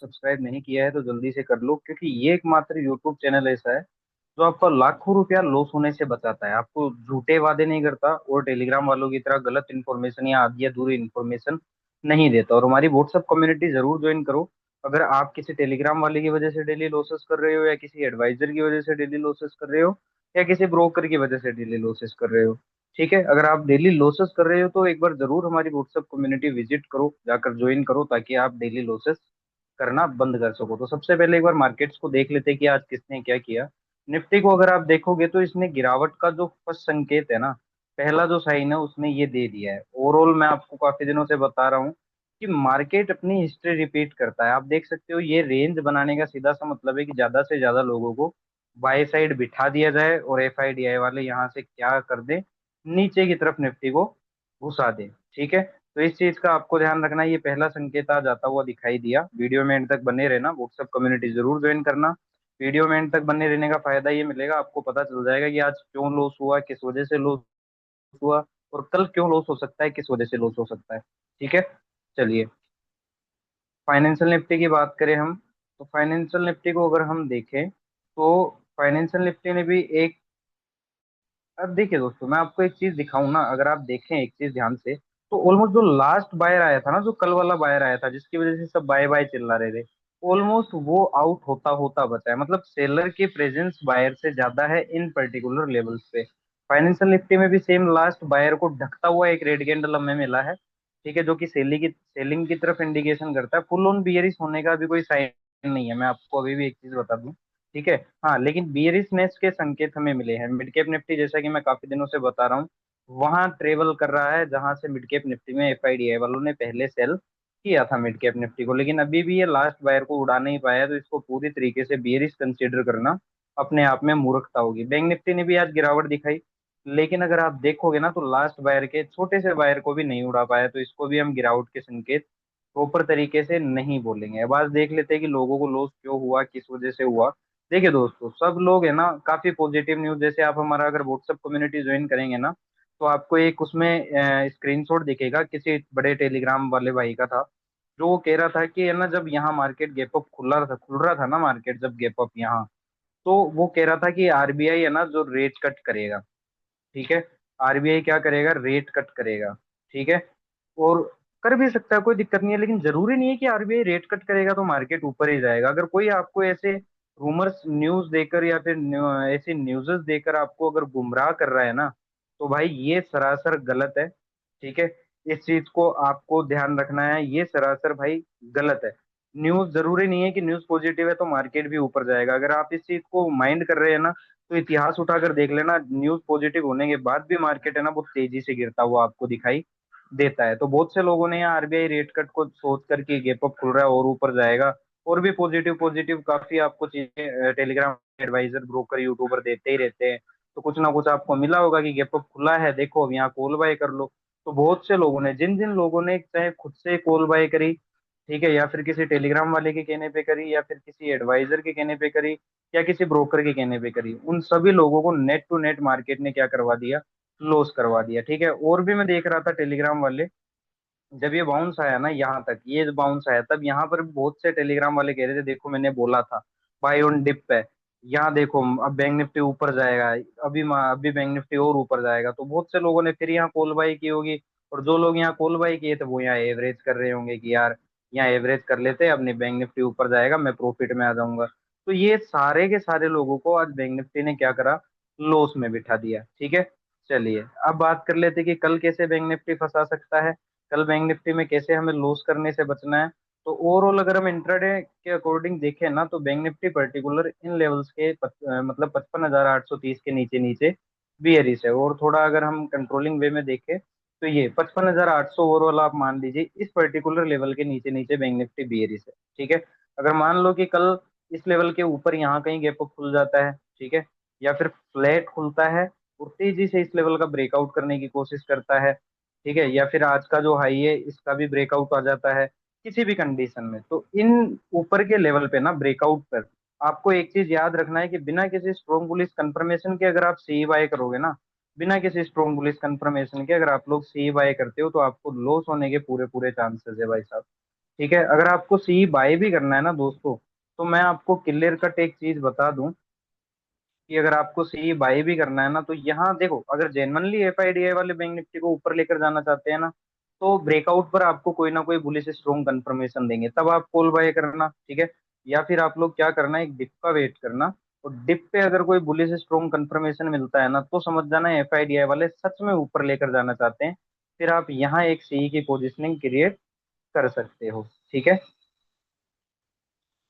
Subscribe नहीं किया है तो जल्दी से कर लो, क्योंकि ये एकमात्र यूट्यूब चैनल ऐसा है जो आपको लाखों रुपया लॉस होने से बचाता है। आपको झूठे वादे नहीं करता और टेलीग्राम वालों की तरह गलत इन्फॉर्मेशन या आधी अधूरी इन्फॉर्मेशन नहीं देता। और हमारी व्हाट्सएप कम्युनिटी जरूर ज्वाइन करो। अगर आप किसी टेलीग्राम वाले की वजह से डेली लॉसेस कर रहे हो, या किसी एडवाइजर की वजह से डेली लॉसेस कर रहे हो, या किसी ब्रोकर की वजह से डेली लॉसेस कर रहे हो, ठीक है, अगर आप डेली लॉसेस कर रहे हो तो एक बार जरूर हमारी व्हाट्सएप कम्युनिटी विजिट करो, जाकर ज्वाइन करो, ताकि आप डेली लॉसेस करना बंद कर सको। तो सबसे पहले एक बार मार्केट्स को देख लेते हैं कि आज किसने क्या किया। निफ्टी को अगर आप देखोगे तो इसने गिरावट का जो फर्स्ट संकेत है ना, पहला जो साइन है उसने ये दे दिया है। ओवरऑल मैं आपको काफी दिनों से बता रहा हूँ कि मार्केट अपनी हिस्ट्री रिपीट करता है। आप देख सकते हो ये रेंज बनाने का सीधा सा मतलब है कि ज्यादा से ज्यादा लोगों को बाय साइड बिठा दिया जाए और एफआईडीआई वाले यहाँ से क्या कर दें, नीचे की तरफ निफ्टी को घुसा दे। ठीक है, तो इस चीज का आपको ध्यान रखना है। ये पहला संकेत आज आता हुआ दिखाई दिया। वीडियो में एंड तक बने रहना, व्हाट्सएप कम्युनिटी जरूर ज्वाइन करना। वीडियो में एंड तक बने रहने का फायदा ये मिलेगा, आपको पता चल जाएगा कि आज क्यों लॉस हुआ, किस वजह से लॉस हुआ, और कल क्यों लॉस हो सकता है, किस वजह से लॉस हो सकता है। ठीक है, चलिए फाइनेंशियल निफ्टी की बात करें हम, तो फाइनेंशियल निफ्टी को अगर हम देखें तो फाइनेंशियल निफ्टी ने भी एक, अब देखिए दोस्तों मैं आपको एक चीज दिखाऊं ना, अगर आप देखें एक चीज ध्यान से, तो ऑलमोस्ट जो लास्ट बायर आया था ना, जो कल वाला बायर आया था जिसकी वजह से सब बाय बाय चिल्ला रहे थे, ऑलमोस्ट वो आउट होता होता बचा है। मतलब सेलर की प्रेजेंस बायर से ज्यादा है इन पर्टिकुलर लेवल्स पे। फाइनेंशियल निफ्टी में भी सेम लास्ट बायर को ढकता हुआ एक रेड कैंडल हमें मिला है, ठीक है, जो कि सेलिंग की तरफ इंडिकेशन करता है। फुल ऑन बियरिश होने का भी कोई साइन नहीं है, मैं आपको अभी भी एक चीज बता दूं। ठीक है, हाँ, लेकिन बियरिशनेस के संकेत हमें मिले हैं। मिड कैप निफ्टी जैसा कि मैं काफी दिनों से बता रहा हूँ, वहां ट्रेवल कर रहा है जहां से मिड कैप निफ्टी में एफआईडीआई वालों ने पहले सेल किया था मिड कैप निफ्टी को, लेकिन अभी भी ये लास्ट बायर को उड़ा नहीं पाया। तो इसको पूरी तरीके से बियरिश कंसीडर करना अपने आप में मूर्खता होगी। बैंक निफ्टी ने भी आज गिरावट दिखाई, लेकिन अगर आप देखोगे ना तो लास्ट बायर के छोटे से बायर को भी नहीं उड़ा पाया, तो इसको भी हम गिरावट के संकेत प्रॉपर तरीके से नहीं बोलेंगे। अब आज देख लेते हैं कि लोगों को लॉस क्यों हुआ, किस वजह से हुआ। देखिए दोस्तों, सब लोग है ना काफी पॉजिटिव न्यूज, जैसे आप हमारा अगर व्हाट्सएप कम्युनिटी ज्वाइन करेंगे ना, तो आपको एक उसमें स्क्रीनशॉट दिखेगा किसी बड़े टेलीग्राम वाले भाई का था, जो वो कह रहा था कि है ना, जब यहाँ मार्केट गैप अप खुल रहा था ना, मार्केट जब गैप अप यहाँ, तो वो कह रहा था कि आरबीआई है ना जो रेट कट करेगा। ठीक है, आरबीआई क्या करेगा, रेट कट करेगा। ठीक है, और कर भी सकता है, कोई दिक्कत नहीं है, लेकिन जरूरी नहीं है कि आरबीआई रेट कट करेगा तो मार्केट ऊपर ही जाएगा। अगर कोई आपको ऐसे रूमर्स न्यूज देकर या फिर ऐसी न्यूज़ेस देकर आपको अगर गुमराह कर रहा है ना, तो भाई ये सरासर गलत है। ठीक है, इस चीज को आपको ध्यान रखना है, ये सरासर भाई गलत है। न्यूज जरूरी नहीं है कि न्यूज पॉजिटिव है तो मार्केट भी ऊपर जाएगा। अगर आप इस चीज को माइंड कर रहे हैं ना, तो इतिहास उठाकर देख लेना, न्यूज पॉजिटिव होने के बाद भी मार्केट है ना बहुत तेजी से गिरता हुआ आपको दिखाई देता है। तो बहुत से लोगों ने यहाँ आरबीआई रेट कट को सोच करके गैप अप खुल रहा है और ऊपर जाएगा, और भी पॉजिटिव पॉजिटिव काफी आपको चीजें टेलीग्राम एडवाइजर ब्रोकर यूट्यूबर देते ही रहते हैं। तो कुछ ना कुछ आपको मिला होगा कि गैप अप खुला है, देखो अब यहाँ कॉल बाय कर लो। तो बहुत से लोगों ने, जिन जिन लोगों ने चाहे खुद से कॉल बाय करी, ठीक है, या फिर किसी टेलीग्राम वाले के कहने पे करी, या फिर किसी एडवाइजर के कहने पे करी, या किसी ब्रोकर के कहने पे करी, उन सभी लोगों को नेट टू नेट मार्केट ने क्या करवा दिया, लॉस करवा दिया। ठीक है, और भी मैं देख रहा था टेलीग्राम वाले, जब ये बाउंस आया ना यहाँ तक, ये बाउंस आया तब यहाँ पर बहुत से टेलीग्राम वाले कह रहे थे देखो मैंने बोला था, बाय ऑन डिप है, यहाँ देखो अब बैंक निफ्टी ऊपर जाएगा, अभी बैंक निफ्टी और ऊपर जाएगा। तो बहुत से लोगों ने फिर यहाँ कॉल बाई की होगी, और जो लोग यहाँ कॉल बाई किए थे वो यहाँ एवरेज कर रहे होंगे कि यार यहाँ एवरेज कर लेते हैं, अपनी बैंक निफ्टी ऊपर जाएगा, मैं प्रॉफिट में आ जाऊंगा। तो ये सारे के सारे लोगों को आज बैंक निफ्टी ने क्या करा, लॉस में बिठा दिया। ठीक है, चलिए अब बात कर लेते हैं कि कल कैसे बैंक निफ्टी फंसा सकता है, कल बैंक निफ्टी में कैसे हमें लॉस करने से बचना है। तो ओवरऑल अगर हम इंट्राडे के अकॉर्डिंग देखें ना, तो बैंक निफ्टी पर्टिकुलर इन लेवल्स के मतलब 55,830 के नीचे नीचे बियरिश है। और थोड़ा अगर हम कंट्रोलिंग वे में देखें तो ये 55,800 ओवरऑल आप मान लीजिए इस पर्टिकुलर लेवल के नीचे नीचे बैंक निफ्टी बियरिश है। ठीक है, अगर मान लो कि कल इस लेवल के ऊपर यहाँ कहीं गैप अप खुल जाता है, ठीक है, या फिर फ्लैट खुलता है और तेजी से इस लेवल का ब्रेकआउट करने की कोशिश करता है, ठीक है, या फिर आज का जो हाई है इसका भी ब्रेकआउट आ जाता है किसी भी कंडीशन में, तो इन ऊपर के लेवल पे ना ब्रेकआउट पर आपको एक चीज याद रखना है कि बिना किसी स्ट्रोंग बुलिश कंफर्मेशन के अगर आप सी बाय करोगे ना, बिना किसी स्ट्रोंग बुलिश कंफर्मेशन के अगर आप लोग सी बाय करते हो तो आपको लॉस होने के पूरे पूरे चांसेस है भाई साहब। ठीक है, अगर आपको सी बाय भी करना है ना दोस्तों, तो मैं आपको क्लियर कट एक चीज बता दूं कि अगर आपको सी बाय भी करना है ना, तो यहाँ देखो, अगर जेन्युइनली एफआईडीआई वाले बैंक निफ्टी को ऊपर लेकर जाना चाहते हैं ना, तो ब्रेकआउट पर आपको कोई ना कोई बुलिश स्ट्रॉन्ग कंफर्मेशन देंगे, तब आप कॉल बाय करना, ठीक है। या फिर आप लोग क्या करना, एक डिप का वेट करना, और डिप पे अगर कोई बुलिश स्ट्रॉन्ग कंफर्मेशन मिलता है ना, तो समझ जाना एफआईडीआई वाले सच में ऊपर लेकर जाना चाहते हैं। फिर आप यहाँ एक सी की पोजिशनिंग क्रिएट कर सकते हो, ठीक है,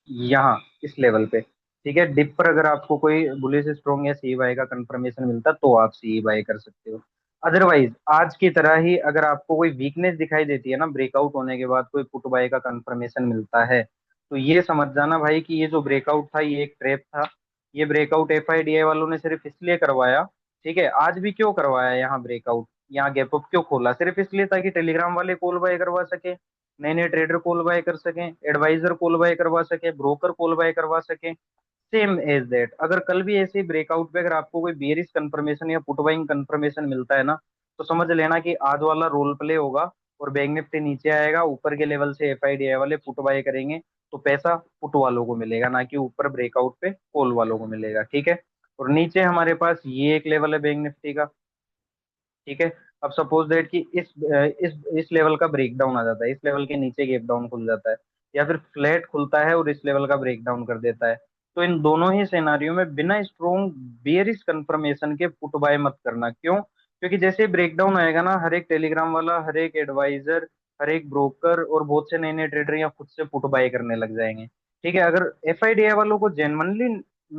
यहाँ इस लेवल पे। ठीक है, डिप पर अगर आपको कोई बुलिश स्ट्रॉन्ग या सी बाय का कंफर्मेशन मिलता तो आप सी बाय कर सकते हो। अदरवाइज आज की तरह ही अगर आपको कोई वीकनेस दिखाई देती है ना, ब्रेकआउट होने के बाद कोई पुट बाय का कंफर्मेशन मिलता है, तो ये समझ जाना भाई कि ये जो ब्रेकआउट था ये एक ट्रैप था। ये ब्रेकआउट एफआईडीआई वालों ने सिर्फ इसलिए करवाया, ठीक है, आज भी क्यों करवाया यहाँ ब्रेकआउट, यहाँ गैप अप क्यों खोला, सिर्फ इसलिए ताकि टेलीग्राम वाले कॉल बाय करवा सके, नए नए ट्रेडर कॉल बाय कर सकें, एडवाइजर कॉल बाय करवा सके, ब्रोकर कॉल बाय करवा सके। सेम एज दैट, अगर कल भी ऐसे ब्रेकआउट पे अगर आपको कोई बेरिश कंफर्मेशन या पुट बाइंग कंफर्मेशन मिलता है ना, तो समझ लेना कि आज वाला रोल प्ले होगा, और बैंक निफ्टी नीचे आएगा, ऊपर के लेवल से एफआईडीआई वाले पुट बाय करेंगे, तो पैसा पुट वालों को मिलेगा, ना कि ऊपर ब्रेकआउट पे कॉल वालों को मिलेगा, ठीक है। और नीचे हमारे पास ये एक लेवल है बैंक निफ्टी का, ठीक है। अब सपोज दैट कि इस लेवल का ब्रेकडाउन आ जाता है, इस लेवल के नीचे गैप डाउन खुल जाता है, या फिर फ्लैट खुलता है और इस लेवल का ब्रेकडाउन कर देता है, तो इन दोनों ही सिनारियों में बिना स्ट्रॉन्ग बेयरिश कंफर्मेशन के पुट बाय मत करना। क्यों? क्योंकि जैसे ब्रेकडाउन आएगा ना, हर एक टेलीग्राम वाला, हर एक एडवाइजर, हर एक ब्रोकर और बहुत से नए नए ट्रेडर यहाँ खुद से पुट बाय करने लग जाएंगे, ठीक है। अगर एफआईडीआई वालों को जेन्युइनली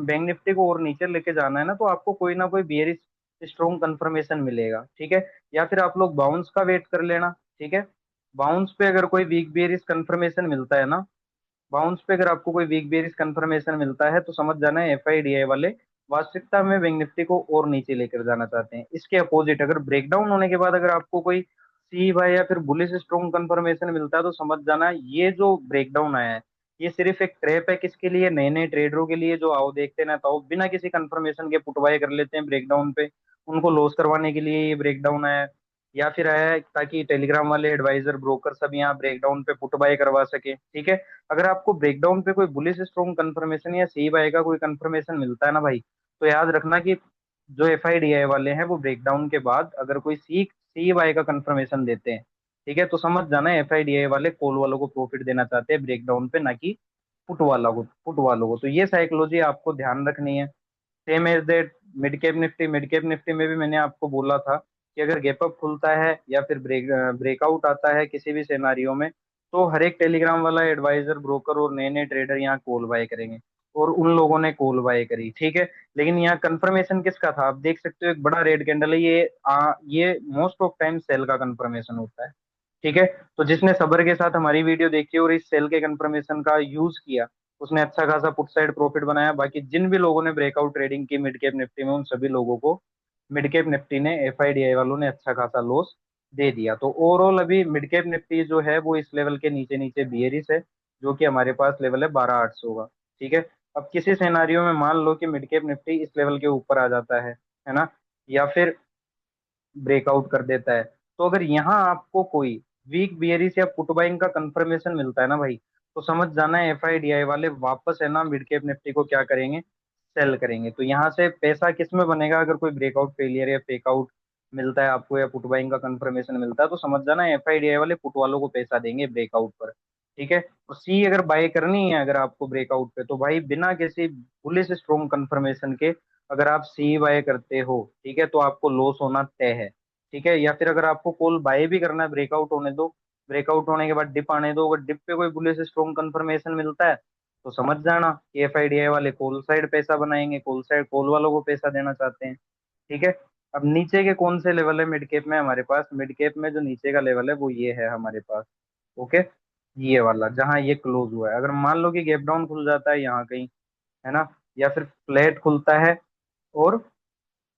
बैंक निफ्टी को और नीचे लेके जाना है ना, तो आपको कोई ना कोई बेयरिश स्ट्रॉन्ग कंफर्मेशन मिलेगा, ठीक है। या फिर आप लोग बाउंस का वेट कर लेना, ठीक है। बाउंस पे अगर कोई वीक बेरिश कंफर्मेशन मिलता है ना, बाउंस पे अगर आपको कोई वीक बेरिश कंफर्मेशन मिलता है, तो समझ जाना है एफआईडीआई वाले वास्तविकता में बैंक निफ्टी को और नीचे लेकर जाना चाहते हैं। इसके अपोजिट अगर ब्रेकडाउन होने के बाद अगर आपको कोई सी बाय या फिर बुलिश स्ट्रॉन्ग कंफर्मेशन मिलता है, तो समझ जाना ये जो ब्रेकडाउन आया है, ये सिर्फ एक ट्रैप है, किसके लिए, नए नए ट्रेडरों के लिए, जो आओ देखते ना तो बिना किसी कंफर्मेशन के पुट बाय कर लेते हैं ब्रेकडाउन पे, उनको लॉस करवाने के लिए ये ब्रेकडाउन आया है। या फिर आया है ताकि टेलीग्राम वाले एडवाइजर ब्रोकर सब यहाँ ब्रेकडाउन पे पुट बाय करवा सके, ठीक है। अगर आपको ब्रेकडाउन पे कोई बुलिश स्ट्रॉन्ग कंफर्मेशन या सी बाय का कोई कंफर्मेशन मिलता है ना भाई, तो याद रखना कि जो एफआईडीआई वाले हैं वो ब्रेकडाउन के बाद अगर कोई सी सी बाय का कंफर्मेशन देते हैं, ठीक है, तो समझ जाना एफआईडीआई वाले कॉल वालों को प्रॉफिट देना चाहते हैं ब्रेकडाउन पे, ना कि पुट वालों को। तो ये साइकोलॉजी आपको ध्यान रखनी है। Same as that mid cap Nifty में भी मैंने आपको बोला था कि अगर गैप अप खुलता है या फिर ब्रेकआउट आता है किसी भी सिनेरियो में, तो हर एक टेलीग्राम वाला एडवाइजर ब्रोकर और नए नए ट्रेडर यहाँ कॉल बाय करेंगे, और उन लोगों ने कॉल बाय करी, ठीक है। लेकिन यहाँ कंफर्मेशन किसका था, आप देख सकते हो, एक बड़ा रेड कैंडल है ये, ये मोस्ट ऑफ टाइम सेल का कंफर्मेशन होता है, ठीक है। तो जिसने सबर के साथ हमारी वीडियो देखी और इस सेल के कंफर्मेशन का यूज किया, उसने अच्छा खासा पुट साइड प्रॉफिट बनाया। बाकी जिन भी लोगों ने ब्रेकआउट ट्रेडिंग की मिड कैप निफ्टी में, उन सभी लोगों को मिड कैप निफ्टी ने, एफआईडीआई वालों ने अच्छा खासा लॉस दे दिया। तो ओवरऑल अभी मिड कैप निफ्टी जो है वो इस लेवल के नीचे नीचे बियरिश है, जो कि हमारे पास लेवल है 12,800 का, ठीक है। अब किसी सिनेरियो में मान लो कि मिड कैप निफ्टी इस लेवल के ऊपर आ जाता है ना, या फिर ब्रेकआउट कर देता है, तो अगर यहाँ आपको कोई वीक बियरिश या पुट बाइंग का कंफर्मेशन मिलता है ना भाई, तो समझ जाना है एफआईडीआई वाले वापस है ना मिड कैप निफ्टी को क्या करेंगे, सेल करेंगे। तो यहाँ से पैसा किस में बनेगा, अगर कोई ब्रेकआउट फेलियर या फेकआउट मिलता है आपको, या पुट बाइंग का कंफर्मेशन मिलता है, तो समझ जाना एफआईडीआई वाले पुट वालों को पैसा देंगे ब्रेकआउट पर, ठीक है। और सी अगर बाय करनी है अगर आपको ब्रेकआउट पे, तो भाई बिना किसी पुलिस स्ट्रॉन्ग कंफर्मेशन के अगर आप सी बाय करते हो, ठीक है, तो आपको लॉस होना तय है, ठीक है। या फिर अगर आपको कॉल बाय भी करना है, ब्रेकआउट होने दो, ब्रेकआउट होने के बाद डिप आने दो, अगर डिप पे कोई बुलिश स्ट्रॉन्ग कंफर्मेशन मिलता है, तो समझ जाना कि एफआईडीआई वाले कॉल साइड पैसा बनाएंगे, कॉल साइड कॉल वालों को पैसा देना चाहते हैं, ठीक है। अब नीचे के कौन से लेवल है मिड कैप में हमारे पास, मिड कैप में जो नीचे का लेवल है वो ये है हमारे पास, ओके, ये वाला जहां ये क्लोज हुआ है। अगर मान लो कि गैप डाउन खुल जाता है यहाँ कहीं, है ना, या फिर फ्लैट खुलता है और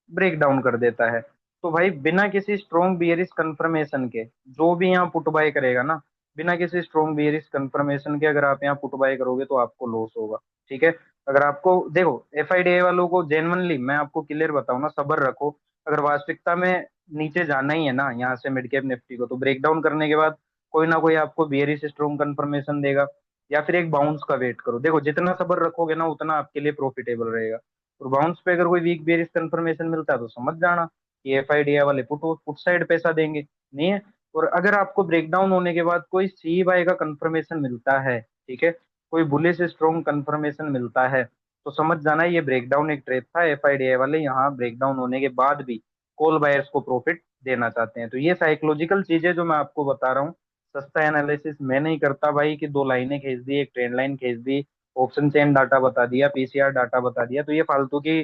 ब्रेक डाउन कर देता है, तो भाई बिना किसी स्ट्रॉन्ग बियरिश कंफर्मेशन के जो भी यहाँ पुट बाय करेगा ना, बिना किसी स्ट्रॉन्ग बियरिश कंफर्मेशन के अगर आप यहाँ पुट बाय करोगे तो आपको लॉस होगा, ठीक है। अगर आपको देखो एफआईडीआई वालों को जेन्युइनली मैं आपको क्लियर बताऊं ना, सब्र रखो। अगर वास्तविकता में नीचे जाना ही है ना यहाँ से मिड कैप निफ्टी को, तो ब्रेकडाउन करने के बाद कोई ना कोई आपको बेयरिश स्ट्रॉन्ग कंफर्मेशन देगा, या फिर एक बाउंस का वेट करो। देखो जितना सब्र रखोगे ना उतना आपके लिए प्रॉफिटेबल रहेगा। और बाउंस पे अगर कोई वीक बेयरिश कंफर्मेशन मिलता है तो समझ जाना कि एफआईडीआई वाले पुट पुट साइड पैसा देंगे, नहीं है। और अगर आपको ब्रेकडाउन होने के बाद कोई सी बाय का कंफर्मेशन मिलता है, ठीक है, कोई बुलिश स्ट्रॉन्ग कंफर्मेशन मिलता है, तो समझ जाना ये ब्रेकडाउन एक ट्रेप था। एफआईडीआई वाले यहाँ ब्रेकडाउन होने के बाद भी कॉल बायर्स को प्रॉफिट देना चाहते हैं। तो ये साइकोलॉजिकल चीजें जो मैं आपको बता रहा हूँ, सस्ता एनालिसिस मैं नहीं करता भाई कि दो लाइनें खींच दी, एक ट्रेंड लाइन खींच दी, ऑप्शन चेन डाटा बता दिया, पीसीआर डाटा बता दिया, तो ये फालतू की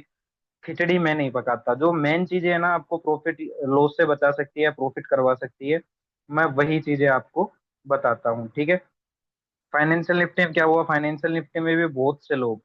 खिचड़ी मैं नहीं पकाता। जो मेन चीजें है ना आपको प्रॉफिट लॉस से बचा सकती है, प्रॉफिट करवा सकती है, मैं वही चीजें आपको बताता हूँ, ठीक है। फाइनेंशियल निफ्टी में क्या हुआ, फाइनेंशियल निफ्टी में भी बहुत से लोग,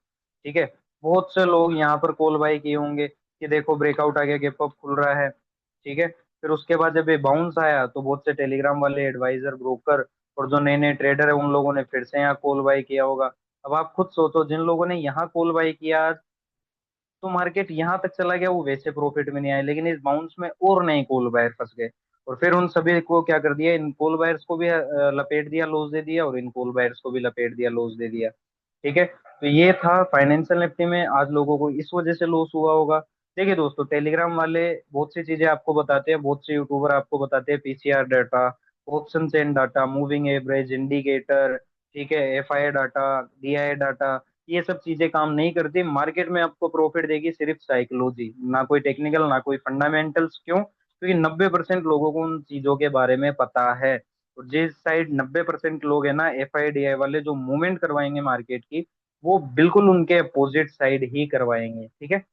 ठीक है, बहुत से लोग यहाँ पर कॉल बाय किए होंगे कि देखो ब्रेकआउट आ गया, गैप अप खुल रहा है, ठीक है। फिर उसके बाद जब ये बाउंस आया तो बहुत से टेलीग्राम वाले एडवाइजर, ब्रोकर और जो नए नए ट्रेडर है उन लोगों ने फिर से यहाँ कॉल बाय किया होगा। अब आप खुद सोचो, जिन लोगों ने यहाँ कॉल बाय किया तो मार्केट यहाँ तक चला गया, वो वैसे प्रॉफिट में नहीं आए, लेकिन इस बाउंस में और नए कॉल बायर फंस गए। और फिर उन सभी को क्या कर दिया, इन कॉल बायर्स को भी लपेट दिया, लॉस दे दिया, और इन कॉल बायर्स को भी लपेट दिया, लॉस दे दिया, ठीक है। तो ये था फाइनेंशियल निफ्टी में, आज लोगों को इस वजह से लॉस हुआ होगा। देखिए दोस्तों, टेलीग्राम वाले बहुत सी चीजें आपको बताते हैं, बहुत से यूट्यूबर आपको बताते हैं PCR data, option chain data, moving average, indicator, ठीक है, एफआई डाटा, डीआई डाटा, ये सब चीजें काम नहीं करती। मार्केट में आपको प्रॉफिट देगी सिर्फ साइकोलॉजी, ना कोई टेक्निकल ना कोई फंडामेंटल्स। क्यों? क्योंकि 90% लोगों को उन चीजों के बारे में पता है। और जिस साइड 90% लोग है ना एफआईडीआई वाले, जो मूवमेंट करवाएंगे मार्केट की, वो बिल्कुल उनके अपोजिट साइड ही करवाएंगे, ठीक है।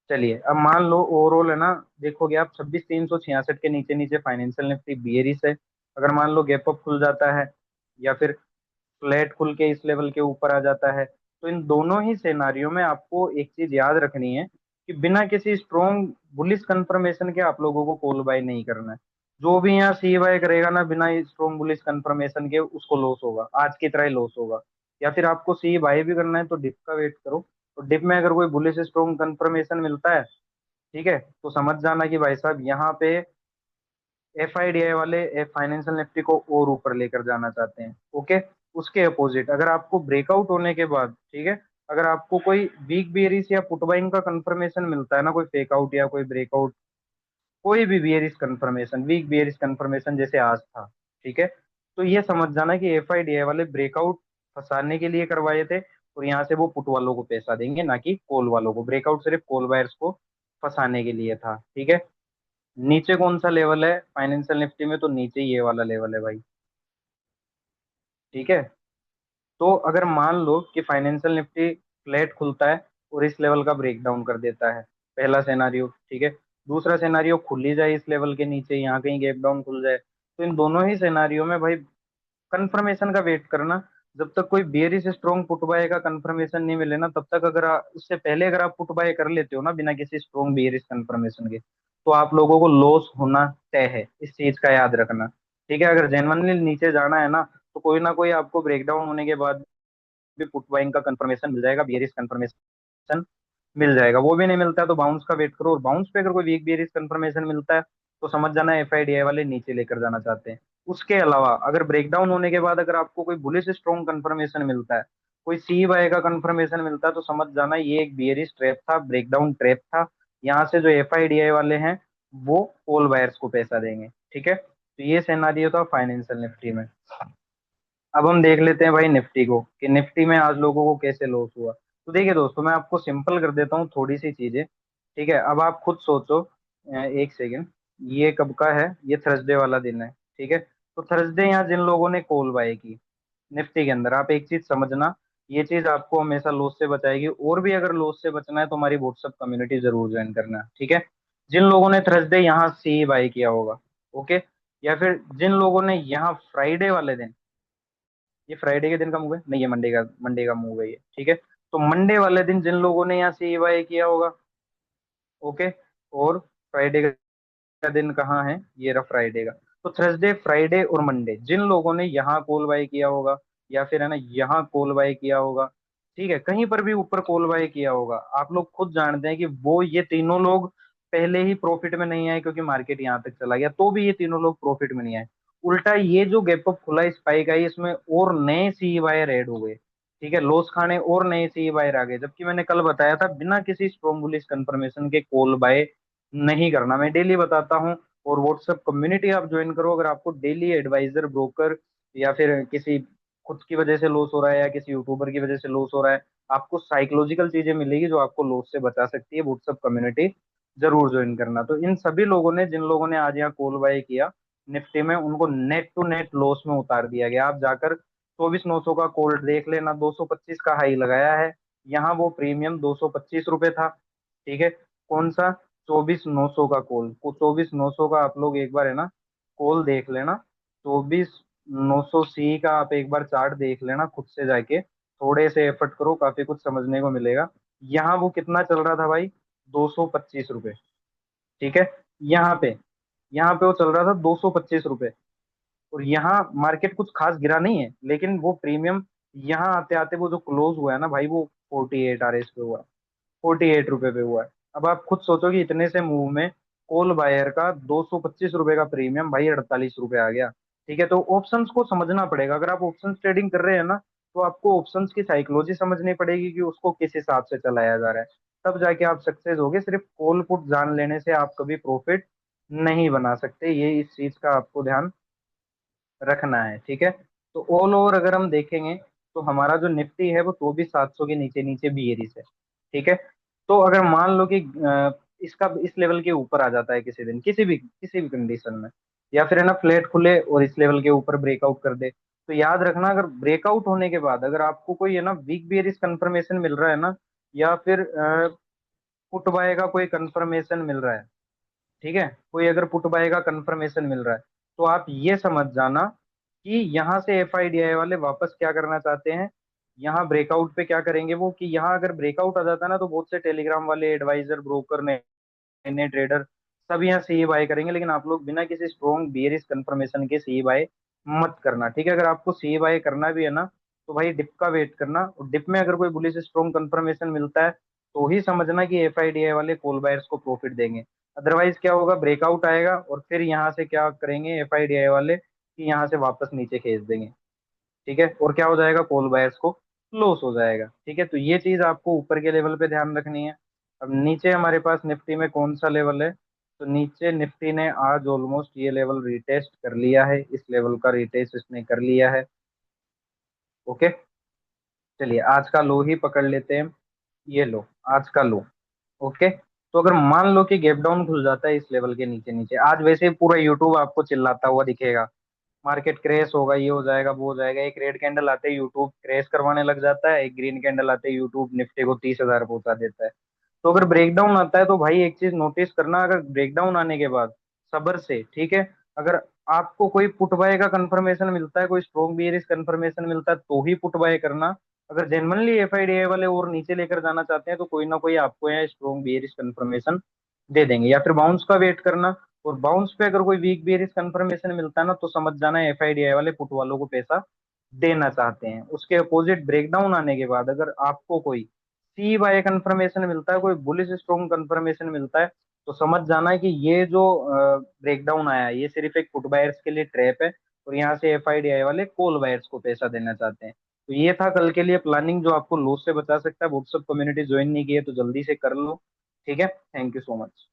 चलिए अब मान लो ओवरऑल है ना, देखोगे आप 26,366 के नीचे नीचे फाइनेंशियल निफ्टी बियरिश है। अगर मान लो गैप अप खुल जाता है या फिर फ्लैट खुल के इस लेवल के ऊपर आ जाता है, तो इन दोनों ही सिनेरियो में आपको एक चीज याद रखनी है कि बिना किसी स्ट्रॉन्ग बुलिश कंफर्मेशन के आप लोगों को कॉल बाय नहीं करना है। जो भी यहाँ सी बाय करेगा ना बिना स्ट्रॉन्ग बुलिश कंफर्मेशन के, उसको लॉस होगा, आज की तरह ही लॉस होगा। या फिर आपको सी बाय भी करना है तो डिप का वेट करो, तो डिप में अगर कोई बुलिश स्ट्रॉन्ग कंफर्मेशन मिलता है, ठीक है, तो समझ जाना कि भाई साहब यहाँ पे एफआईडीआई वाले फाइनेंशियल निफ्टी को और ऊपर लेकर जाना चाहते हैं, ओके। उसके अपोजिट अगर आपको ब्रेकआउट होने के बाद, ठीक है, अगर आपको कोई वीक बेयरिश या पुट बाइंग का कंफर्मेशन मिलता है ना, कोई फेक आउट या कोई ब्रेकआउट, कोई भी bearish confirmation, weak bearish confirmation जैसे आज था, ठीक है, तो ये समझ जाना कि एफआईडीआई वाले ब्रेकआउट फंसाने के लिए करवाए थे, और यहाँ से वो पुट वालों को पैसा देंगे, ना कि कॉल वालों को। ब्रेकआउट सिर्फ कॉल बायर्स को फंसाने के लिए था, ठीक है। नीचे कौन सा लेवल है फाइनेंशियल निफ्टी में, तो नीचे ये वाला लेवल है भाई, ठीक है। तो अगर मान लो कि फाइनेंशियल निफ्टी फ्लैट खुलता है और इस लेवल का ब्रेकडाउन कर देता है, पहला सिनेरियो, ठीक है। दूसरा सिनेरियो, खुल ही जाए इस लेवल के नीचे, यहाँ कहीं गैप डाउन खुल जाए, तो इन दोनों ही सिनेरियो में भाई कंफर्मेशन का वेट करना। जब तक कोई बेयरिश स्ट्रॉन्ग पुट बाय का कंफर्मेशन नहीं मिले ना, तब तक अगर उससे पहले अगर आप पुट बाय कर लेते हो ना बिना किसी स्ट्रॉन्ग बेयरिश कंफर्मेशन के, तो आप लोगों को लॉस होना तय है, इस चीज का याद रखना, ठीक है। अगर जेन्युइनली नीचे जाना है ना, तो कोई ना कोई आपको ब्रेकडाउन होने के बाद भी पुट बाइंग का कंफर्मेशन मिल जाएगा, बेयरिश कंफर्मेशन मिल जाएगा। वो भी नहीं मिलता है तो बाउंस का वेट करो, और बाउंस पे अगर कोई वीक बेयरिश कंफर्मेशन मिलता है तो समझ जाना एफआईडीआई वाले नीचे लेकर जाना चाहते हैं। उसके अलावा अगर ब्रेकडाउन होने के बाद अगर आपको कोई बुलिश स्ट्रॉन्ग कंफर्मेशन मिलता है, कोई सी बाय का कंफर्मेशन मिलता है, तो समझ जाना ये एक बियरिश ट्रैप था, ब्रेकडाउन ट्रैप था। यहाँ से जो एफआईडीआई वाले हैं वो कॉल बायर्स को पैसा देंगे, ठीक है। तो ये सिनेरियो था फाइनेंशियल निफ्टी में। अब हम देख लेते हैं भाई निफ्टी को, कि निफ्टी में आज लोगों को कैसे लॉस हुआ। तो देखिए दोस्तों, मैं आपको सिंपल कर देता हूँ थोड़ी सी चीजें, ठीक है। अब आप खुद सोचो, एक सेकेंड, ये कब का है, ये थर्सडे वाला दिन है, ठीक है। तो थर्सडे यहाँ जिन लोगों ने कॉल बाय की निफ्टी के अंदर, आप एक चीज समझना, ये चीज आपको हमेशा लॉस से बचाएगी। और भी अगर लॉस से बचना है तो हमारी व्हाट्सएप कम्युनिटी जरूर ज्वाइन करना, ठीक है। जिन लोगों ने थर्सडे यहाँ सी बाय किया होगा, ओके, या फिर जिन लोगों ने यहाँ फ्राइडे वाले दिन, ये फ्राइडे के दिन का मूव है नहीं, ये मंडे का मूव है ये, ठीक है। तो मंडे वाले दिन जिन लोगों ने यहाँ से ईवाई किया होगा, ओके, और फ्राइडे का दिन कहाँ है, ये रहा फ्राइडे का। तो थर्सडे, फ्राइडे और मंडे जिन लोगों ने यहाँ कॉल बाय किया होगा, या फिर है ना यहाँ कॉल बाय किया होगा, ठीक है, कहीं पर भी ऊपर कॉल बाय किया होगा, आप लोग खुद जानते हैं कि वो ये तीनों लोग पहले ही प्रॉफिट में नहीं आए, क्योंकि मार्केट यहाँ तक चला गया, तो भी ये तीनों लोग प्रॉफिट में नहीं आए। उल्टा ये जो गैप अप खुला, स्पाइक आई, इसमें और नए सी बायर ऐड हो गए। ठीक है, लॉस खाने और नए सी बायर आ गए, जबकि मैंने कल बताया था बिना किसी स्ट्रॉन्ग बुलिश कंफर्मेशन के कॉल बाय नहीं करना। मैं डेली बताता हूँ। और व्हाट्सएप कम्युनिटी आप ज्वाइन करो, अगर आपको डेली एडवाइजर, ब्रोकर, या फिर किसी खुद की वजह से लॉस हो रहा है या किसी यूट्यूबर की वजह से लॉस हो रहा है, आपको साइकोलॉजिकल चीजें मिलेगी जो आपको लॉस से बचा सकती है। व्हाट्सएप कम्युनिटी जरूर ज्वाइन करना। तो इन सभी लोगों ने, जिन लोगों ने आज यहाँ कॉल बाय किया निफ्टी में, उनको नेट टू नेट लॉस में उतार दिया गया। आप जाकर 24,900 का कॉल देख लेना, 225 का हाई लगाया है। यहाँ वो प्रीमियम 225 रुपये था। ठीक है, कौन सा? 24,900 का कॉल को, 24,900 का आप लोग एक बार है ना कॉल देख लेना। 24,900 सी का आप एक बार चार्ट देख लेना खुद से जाके, थोड़े से एफर्ट करो, काफी कुछ समझने को मिलेगा। यहाँ वो कितना चल रहा था भाई? 225 रुपये। ठीक है, यहाँ पे यहाँ पे वो चल रहा था 225 रुपये। और यहाँ मार्केट कुछ खास गिरा नहीं है, लेकिन वो प्रीमियम यहाँ आते आते वो जो क्लोज हुआ है ना भाई, वो 48 RS पे हुआ है, 48 रुपये पे हुआ है। अब आप खुद सोचो कि इतने से मूव में कॉल बायर का 225 रुपये का प्रीमियम भाई 48 रुपये आ गया। ठीक है, तो ऑप्शंस को समझना पड़ेगा। अगर आप ऑप्शंस ट्रेडिंग कर रहे हैं ना, तो आपको ऑप्शंस की साइकोलॉजी समझनी पड़ेगी कि उसको किस हिसाब से चलाया जा रहा है, तब जाके आप सक्सेस होगे। सिर्फ कॉल पुट जान लेने से आप कभी प्रॉफिट नहीं बना सकते, ये इस चीज का आपको ध्यान रखना है। ठीक है, तो ऑल ओवर अगर हम देखेंगे, तो हमारा जो निफ्टी है वो 24,700 के नीचे नीचे बियरिश है। ठीक है, तो अगर मान लो कि इसका इस लेवल के ऊपर आ जाता है किसी दिन, किसी भी कंडीशन में, या फिर है ना फ्लैट खुले और इस लेवल के ऊपर ब्रेकआउट कर दे, तो याद रखना, अगर ब्रेकआउट होने के बाद अगर आपको कोई है ना वीक बियरिश कंफर्मेशन मिल रहा है ना, या फिर पुट बाय का कोई कंफर्मेशन मिल रहा है, ठीक है, कोई अगर पुट बाय का कंफर्मेशन मिल रहा है, तो आप ये समझ जाना कि यहाँ से एफआईडीआई वाले वापस क्या करना चाहते हैं। यहाँ ब्रेकआउट पे क्या करेंगे वो, कि यहाँ अगर ब्रेकआउट आ जाता है ना, तो बहुत से टेलीग्राम वाले एडवाइजर, ब्रोकर, नए ट्रेडर सब यहाँ सी बाय करेंगे। लेकिन आप लोग बिना किसी स्ट्रॉन्ग बियरिश कंफर्मेशन के सी बाय मत करना। ठीक है, अगर आपको सी बाय करना भी है ना, तो भाई डिप का वेट करना, और डिप में अगर कोई बुलिश स्ट्रॉन्ग कंफर्मेशन मिलता है, तो ही समझना कि एफआईडीआई वाले कॉल बायर्स को प्रॉफिट देंगे। अदरवाइज क्या होगा, ब्रेकआउट आएगा और फिर यहाँ से क्या करेंगे एफआईडीआई वाले, कि यहाँ से वापस नीचे खींच देंगे। ठीक है, और क्या हो जाएगा, कॉल बायर्स को लॉस हो जाएगा। ठीक है, तो ये चीज आपको ऊपर के लेवल पे ध्यान रखनी है। अब नीचे हमारे पास निफ्टी में कौन सा लेवल है? तो नीचे निफ्टी ने आज ऑलमोस्ट ये लेवल रिटेस्ट कर लिया है, इस लेवल का रिटेस्ट इसने कर लिया है। ओके, चलिए आज का लो ही पकड़ लेते हैं। ये लो, आज का लो। ओके, तो अगर मान लो कि गैप डाउन खुल जाता है इस लेवल के नीचे नीचे, आज वैसे ही पूरा यूट्यूब आपको चिल्लाता हुआ दिखेगा, मार्केट क्रैश होगा, ये हो जाएगा, वो हो जाएगा। एक रेड कैंडल आते ही यूट्यूब क्रैश करवाने लग जाता है, एक ग्रीन कैंडल आते ही यूट्यूब निफ्टी को 30,000 पहुंचा देता है। तो अगर ब्रेकडाउन आता है, तो भाई एक चीज नोटिस करना, अगर ब्रेकडाउन आने के बाद सब्र से, ठीक है, अगर आपको कोई पुट बाय का कंफर्मेशन मिलता है, कोई स्ट्रॉन्ग बियरिश कंफर्मेशन मिलता है, तो ही पुट बाय करना। अगर जेनवनली एफआईडीआई वाले और नीचे लेकर जाना चाहते हैं, तो कोई ना कोई आपको यहाँ स्ट्रॉन्ग बियरिश कंफर्मेशन दे देंगे, या फिर बाउंस का वेट करना। और बाउंस पे अगर कोई वीक बियरिश कंफर्मेशन मिलता है ना, तो समझ जाना एफआईडीआई वाले पुट वालों को पैसा देना चाहते हैं। उसके अपोजिट ब्रेकडाउन आने के बाद अगर आपको कोई सी बाय कंफर्मेशन मिलता है, कोई बुलिश स्ट्रॉन्ग कंफर्मेशन मिलता है, तो समझ जाना है कि ये जो ब्रेकडाउन आया है, ये सिर्फ एक पुट बायर्स के लिए ट्रैप है, और यहाँ से एफआईडीआई वाले कॉल बायर्स को पैसा देना चाहते हैं। तो ये था कल के लिए प्लानिंग, जो आपको लॉस से बचा सकता है। व्हाट्सएप कम्युनिटी ज्वाइन नहीं की है तो जल्दी से कर लो। ठीक है, थैंक यू सो मच।